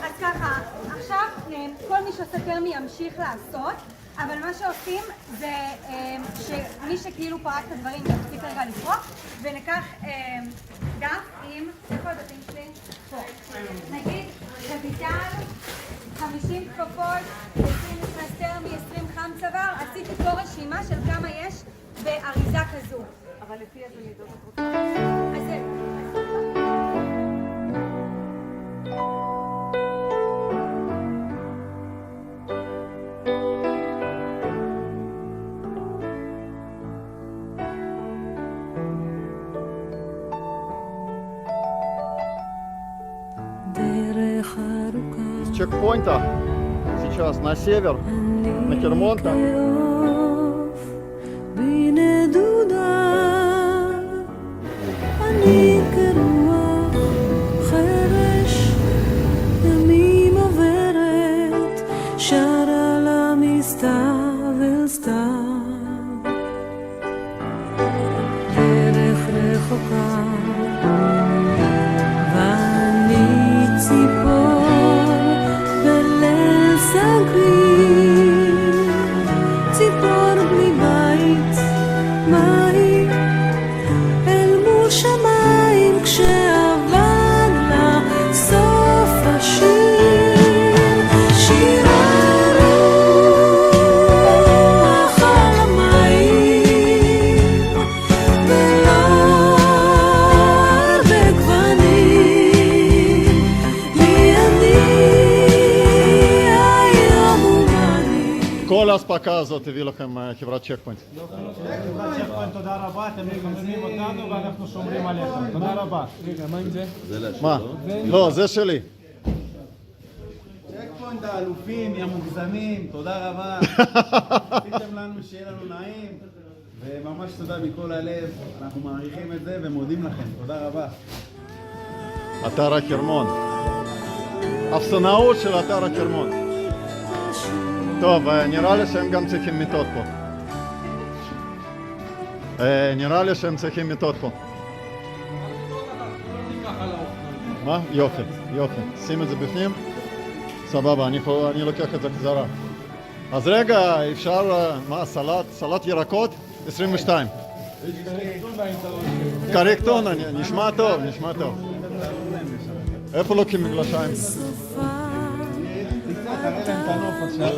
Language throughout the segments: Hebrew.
אז ככה, עכשיו כל מי שעושה תרמי ימשיך לעשות, אבל מה שעושים זה שמי שכאילו פרק את הדברים יפסיק רגע לפרוק, וניקח דף עם, איפה הדפים שלי? פה. נגיד, רויטל, 50 כפפות, 20 נכנס תרמי, 20 חם צוואר, עשיתי פה רשימה של כמה יש באריזה כזו. אבל לפי איזה מידות את רוצה? אז זהו. С чекпоинта сейчас на север, на Хермонта. כל האספקה הזאת הביא לכם חברת צ'קפוינט. חברת צ'קפוינט, תודה רבה, אתם מחממים אותנו ואנחנו שומרים עליכם. תודה רבה. רגע, מה עם זה? מה? לא, זה שלי. צ'קפוינט האלופים, יא מוגזמים, תודה רבה. עשיתם לנו שיהיה לנו נעים, וממש תודה מכל הלב. אנחנו מעריכים את זה ומודים לכם. תודה רבה. אתר הקרמון. אפסנאות של אתר הקרמון. טוב, נראה לי שהם גם צריכים מיטות פה. נראה לי שהם צריכים מיטות פה. מה? יופי, יופי. שים את זה בפנים. סבבה, אני לוקח את זה חזרה. אז רגע, אפשר, מה, סלט ירקות? 22. קריקטון, נשמע טוב, נשמע טוב. איפה לוקחים מגלשיים? תראה להם את הנוף עכשיו,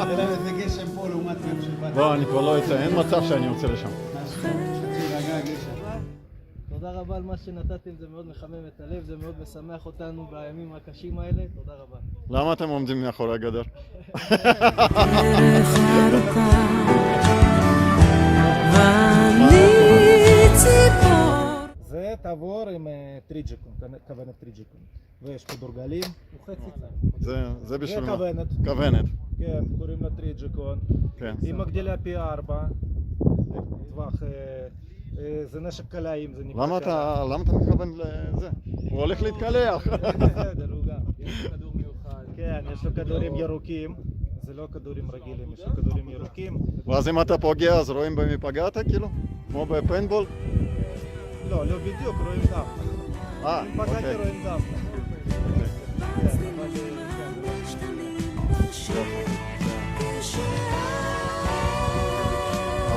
תראה להם איזה גשם פה לעומת יום של בת. לא, אני כבר לא יוצא, אין מצב שאני יוצא לשם. תודה רבה על מה שנתתם, זה מאוד מחמם את הלב, זה מאוד משמח אותנו בימים הקשים האלה, תודה רבה. למה אתם עומדים מאחורי הגדר? זה תעבור עם טריג'יקון, כוונת טריג'יקון. ויש פה דורגלים, הוא חצי צד. זה בשביל מה? כוונת. כוונת. כן, קוראים לה טריג'יקון. כן. היא מגדילה פי 4. טווח, זה נשק קלעים, זה נקרא. למה אתה מכוון לזה? הוא הולך להתקלח. בסדר, הוא גם. יש לו כדור מיוחד. כן, יש לו כדורים ירוקים. זה לא כדורים רגילים, יש לו כדורים ירוקים. ואז אם אתה פוגע, אז רואים במי פגעת, כאילו? כמו בפיינבול? לא, לא בדיוק, רואים דם. אם פגעתי רואים דם.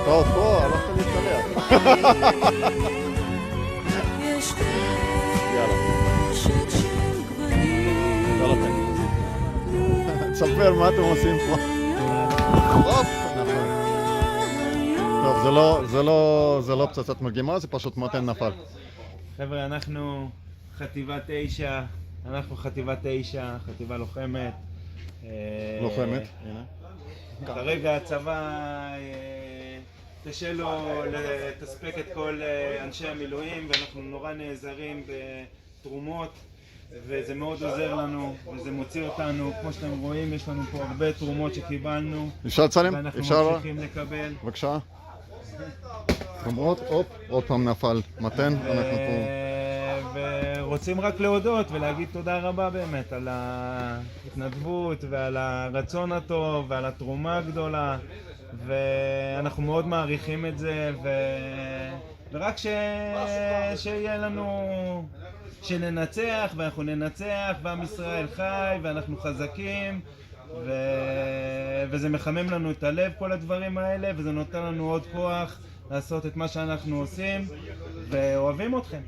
אתה עוד פה, הלכת להתקלח. יאללה. יאללה. תספר מה אתם עושים פה. טוב, זה לא פצצת מרגמה, זה פשוט מותן נפל. חבר'ה, אנחנו חטיבה 9, חטיבה לוחמת. לוחמת, הנה. כרגע הצבא קשה לו לתספק את כל אנשי המילואים, ואנחנו נורא נעזרים בתרומות, וזה מאוד עוזר לנו, וזה מוציא אותנו. כמו שאתם רואים, יש לנו פה הרבה תרומות שקיבלנו, אפשר לצלם? ואנחנו אפשר? ממשיכים לקבל. בבקשה. תרומות, עוד פעם נפל מתן, אנחנו פה. ורוצים רק להודות ולהגיד תודה רבה באמת על ההתנדבות ועל הרצון הטוב ועל התרומה הגדולה, ואנחנו מאוד מעריכים את זה, ורק שיהיה לנו, שננצח, ואנחנו ננצח, ועם ישראל חי, ואנחנו חזקים, וזה מחמם לנו את הלב כל הדברים האלה, וזה נותן לנו עוד כוח לעשות את מה שאנחנו עושים, ואוהבים אתכם.